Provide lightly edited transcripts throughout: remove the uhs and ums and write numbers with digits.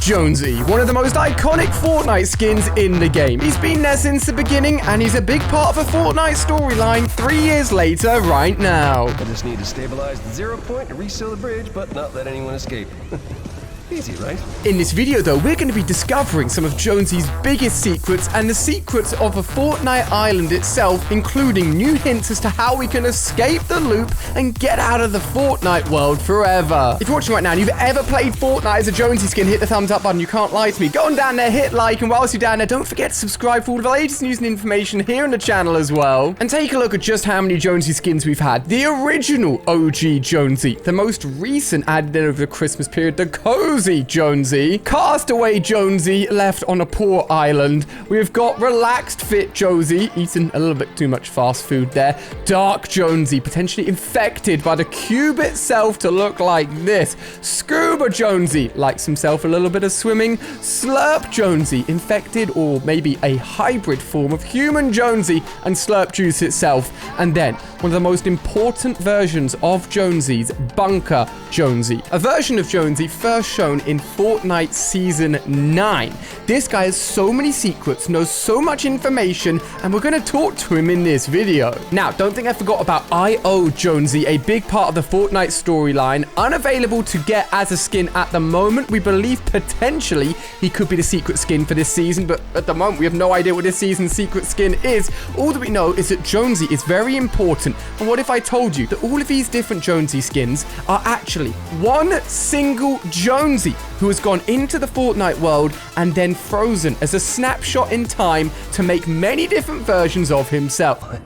Jonesy, one of the most iconic Fortnite skins in the game. He's been there since the beginning, and he's a big part of a Fortnite storyline 3 years later right now. I just need to stabilize the 0 point and reseal the bridge, but not let anyone escape. Easy, right? In this video, though, we're going to be discovering some of Jonesy's biggest secrets and the secrets of a Fortnite island itself, including new hints as to how we can escape the loop and get out of the Fortnite world forever. If you're watching right now and you've ever played Fortnite as a Jonesy skin, hit the thumbs up button. You can't lie to me. Go on down there, hit like, and whilst you're down there, don't forget to subscribe for all of the latest news and information here on the channel as well. And take a look at just how many Jonesy skins we've had. The original OG Jonesy, the most recent added in over the Christmas period, the Cozy Jonesy, Castaway Jonesy left on a poor island. We've got Relaxed Fit Jonesy, eating a little bit too much fast food there. Dark Jonesy, potentially infected by the cube itself to look like this. Scuba Jonesy, likes himself a little bit of swimming. Slurp Jonesy, infected or maybe a hybrid form of human Jonesy and Slurp Juice itself. And then, one of the most important versions of Jonesy's, Bunker Jonesy. A version of Jonesy first shown in Fortnite Season 9. This guy has so many secrets, knows so much information, and we're going to talk to him in this video. Now, don't think I forgot about I.O. Jonesy, a big part of the Fortnite storyline, unavailable to get as a skin at the moment. We believe potentially he could be the secret skin for this season, but at the moment we have no idea what this season's secret skin is. All that we know is that Jonesy is very important. And what if I told you that all of these different Jonesy skins are actually one single Jonesy who has gone into the Fortnite world and then frozen as a snapshot in time to make many different versions of himself?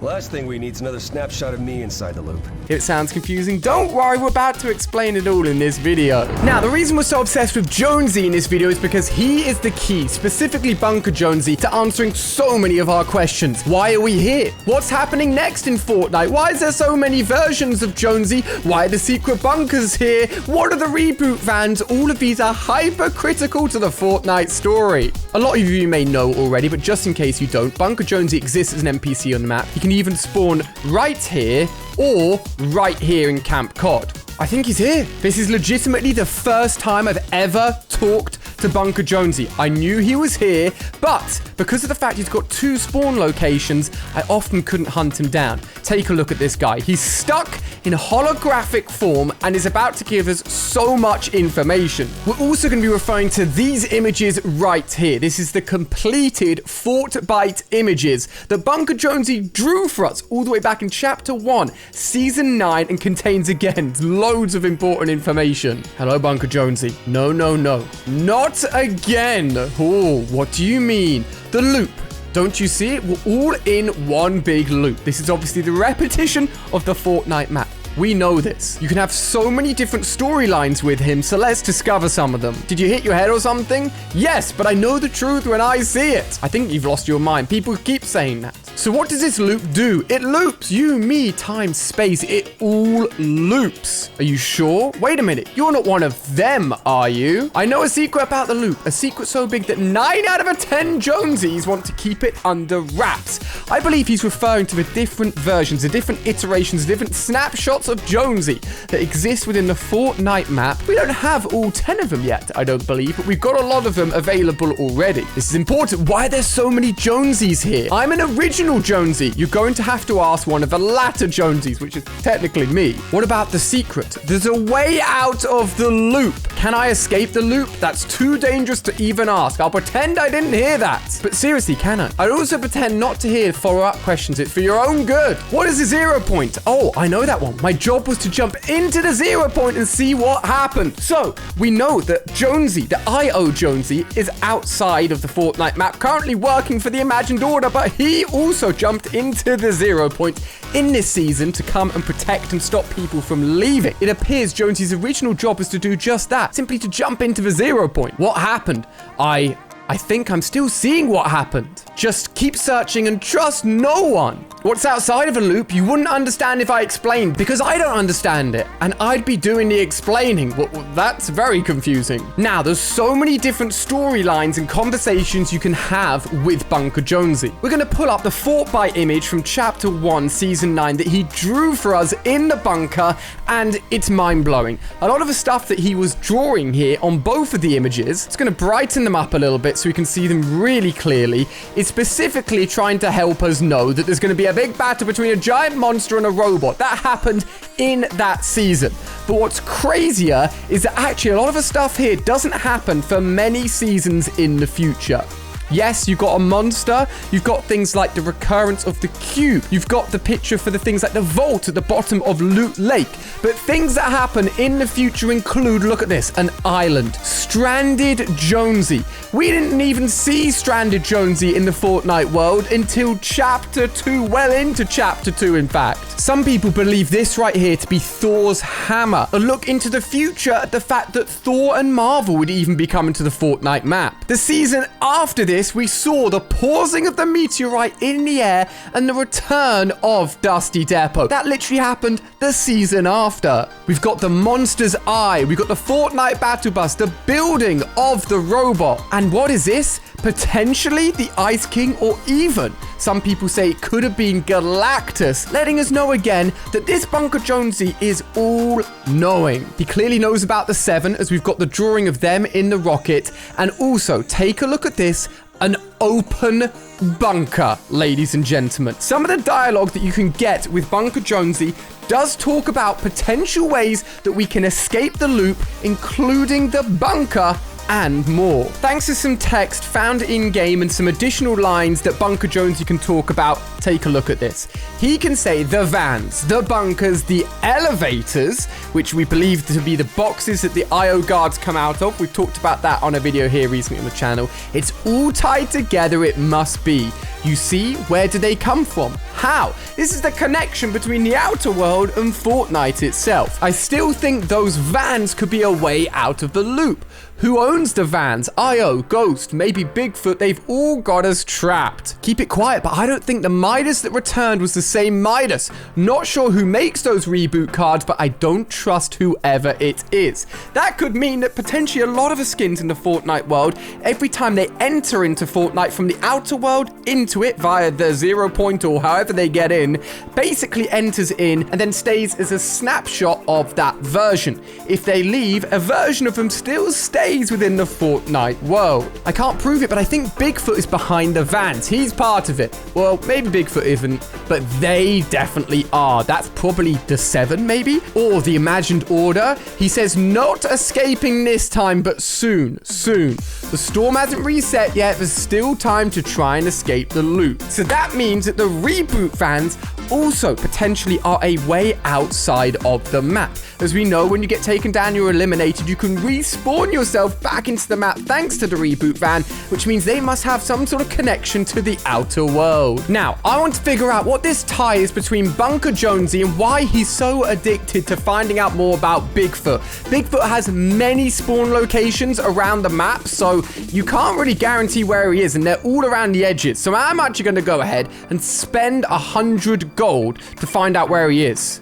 Last thing we need is another snapshot of me inside the loop. If it sounds confusing, don't worry, we're about to explain it all in this video. Now, the reason we're so obsessed with Jonesy in this video is because he is the key, specifically Bunker Jonesy, to answering so many of our questions. Why are we here? What's happening next in Fortnite? Why is there so many versions of Jonesy? Why are the secret bunkers here? What are the reboot vans? All of these are hypercritical to the Fortnite story. A lot of you may know already, but just in case you don't, Bunker Jonesy exists as an NPC on the map. He can even spawn right here or right here in Camp Cod. I think he's here. This is legitimately the first time I've ever talked to Bunker Jonesy. I knew he was here, but because of the fact he's got 2 spawn locations, I often couldn't hunt him down. Take a look at this guy. He's stuck in holographic form and is about to give us so much information. We're also going to be referring to these images right here. This is the completed Fortnite images that Bunker Jonesy drew for us all the way back in Chapter 1, Season 9, and contains, again, loads of important information. Hello, Bunker Jonesy. No, no, no. Not again. Oh, what do you mean? The loop. Don't you see it? We're all in one big loop. This is obviously the repetition of the Fortnite map. We know this. You can have so many different storylines with him, so let's discover some of them. Did you hit your head or something? Yes, but I know the truth when I see it. I think you've lost your mind. People keep saying that. So what does this loop do? It loops. You, me, time, space. It all loops. Are you sure? Wait a minute. You're not one of them, are you? I know a secret about the loop. A secret so big that 9 out of 10 Jonesies want to keep it under wraps. I believe he's referring to the different versions, the different iterations, the different snapshots of Jonesy that exist within the Fortnite map. We don't have all 10 of them yet, I don't believe, but we've got a lot of them available already. This is important. Why are there so many Jonesies here? I'm an original Jonesy. You're going to have to ask one of the latter Jonesies, which is technically me. What about the secret? There's a way out of the loop. Can I escape the loop? That's too dangerous to even ask. I'll pretend I didn't hear that. But seriously, can I? I'd also pretend not to hear follow-up questions. It's for your own good. What is the 0 point? Oh, I know that one. My job was to jump into the 0 point and see what happened. So, we know that Jonesy, the I.O. Jonesy, is outside of the Fortnite map, currently working for the Imagined Order, but he also jumped into the 0 point in this season to come and protect and stop people from leaving. It appears Jonesy's original job was to do just that, simply to jump into the 0 point. What happened? I I think I'm still seeing what happened. Just keep searching and trust no one. What's outside of a loop, you wouldn't understand if I explained, because I don't understand it, and I'd be doing the explaining. Well, that's very confusing. Now, there's so many different storylines and conversations you can have with Bunker Jonesy. We're going to pull up the Fortnite image from Chapter 1, Season 9 that he drew for us in the bunker, and it's mind-blowing. A lot of the stuff that he was drawing here on both of the images, it's going to brighten them up a little bit so we can see them really clearly. It's specifically trying to help us know that there's going to be a big battle between a giant monster and a robot. That happened in that season. But what's crazier is that actually a lot of the stuff here doesn't happen for many seasons in the future. Yes, you've got a monster, you've got things like the recurrence of the cube, you've got the picture for the things like the vault at the bottom of Loot Lake, but things that happen in the future include, look at this, an island. Stranded Jonesy. We didn't even see Stranded Jonesy in the Fortnite world until Chapter 2, well into Chapter 2 in fact. Some people believe this right here to be Thor's hammer, a look into the future at the fact that Thor and Marvel would even be coming to the Fortnite map. The season after this, we saw the pausing of the meteorite in the air and the return of Dusty Depot. That literally happened the season after. We've got the monster's eye. We've got the Fortnite battle bus, the building of the robot. And what is this? Potentially the Ice King, or even some people say it could have been Galactus, letting us know again that this Bunker Jonesy is all-knowing. He clearly knows about the 7, as we've got the drawing of them in the rocket. And also, take a look at this. An open bunker, ladies and gentlemen. Some of the dialogue that you can get with Bunker Jonesy does talk about potential ways that we can escape the loop, including the bunker and more. Thanks to some text found in-game and some additional lines that Bunker Jonesy can talk about, take a look at this. He can say the vans, the bunkers, the elevators, which we believe to be the boxes that the IO guards come out of. We've talked about that on a video here recently on the channel. It's all tied together, it must be. You see, where do they come from? How? This is the connection between the outer world and Fortnite itself. I still think those vans could be a way out of the loop. Who owns the vans? IO, Ghost, maybe Bigfoot, they've all got us trapped. Keep it quiet, but I don't think the Midas that returned was the same Midas. Not sure who makes those reboot cards, but I don't trust whoever it is. That could mean that potentially a lot of the skins in the Fortnite world, every time they enter into Fortnite from the outer world into it via the 0 point or however they get in, basically enters in and then stays as a snapshot of that version. If they leave, a version of them still stays within the Fortnite world. I can't prove it, but I think Bigfoot is behind the vans. He's part of it. Well, maybe Bigfoot isn't, but they definitely are. That's probably the 7, maybe? Or the Imagined Order. He says not escaping this time, but soon. The storm hasn't reset yet. There's still time to try and escape the loop. So that means that the reboot vans also potentially are a way outside of the map. As we know, when you get taken down, you're eliminated, you can respawn yourself back into the map thanks to the reboot van, which means they must have some sort of connection to the outer world. Now, I want to figure out what this tie is between Bunker Jonesy and why he's so addicted to finding out more about Bigfoot. Bigfoot has many spawn locations around the map, so you can't really guarantee where he is, and they're all around the edges. So I'm actually going to go ahead and spend 100 gold to find out where he is.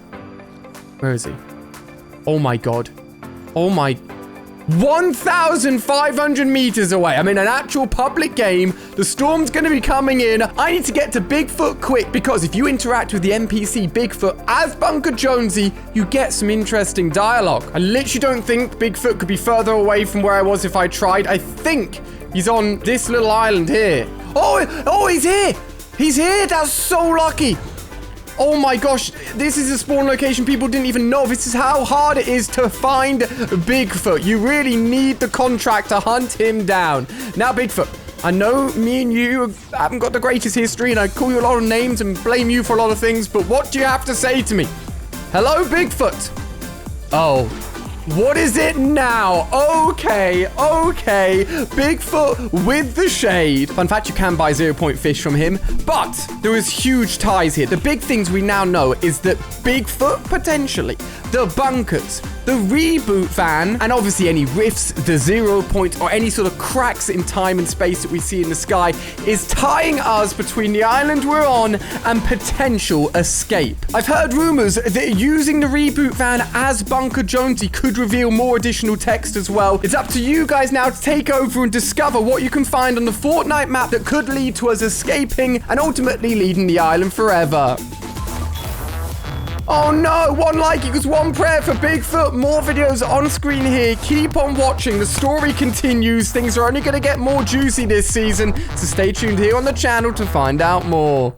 Where is he? Oh my god. Oh my... 1,500 meters away. I'm in an actual public game. The storm's going to be coming in. I need to get to Bigfoot quick, because if you interact with the NPC Bigfoot as Bunker Jonesy, you get some interesting dialogue. I literally don't think Bigfoot could be further away from where I was if I tried. I think he's on this little island here. Oh, he's here. He's here. That's so lucky. Oh my gosh, this is a spawn location people didn't even know. This is how hard it is to find Bigfoot. You really need the contract to hunt him down. Now, Bigfoot, I know me and you haven't got the greatest history, and I call you a lot of names and blame you for a lot of things, but what do you have to say to me? Hello, Bigfoot. Oh, What is it now? Okay. Bigfoot with the shade. Fun fact, you can buy 0-point fish from him, but there is huge ties here. The big things we now know is that Bigfoot, potentially, the bunkers, the reboot van, and obviously any rifts, the 0-point, or any sort of cracks in time and space that we see in the sky is tying us between the island we're on and potential escape. I've heard rumors that using the reboot van as Bunker Jonesy could reveal more additional text as well. It's up to you guys now to take over and discover what you can find on the Fortnite map that could lead to us escaping and ultimately leaving the island forever. Oh no, 1 like equals 1 prayer for Bigfoot. More videos on screen here. Keep on watching. The story continues. Things are only going to get more juicy this season, so stay tuned here on the channel to find out more.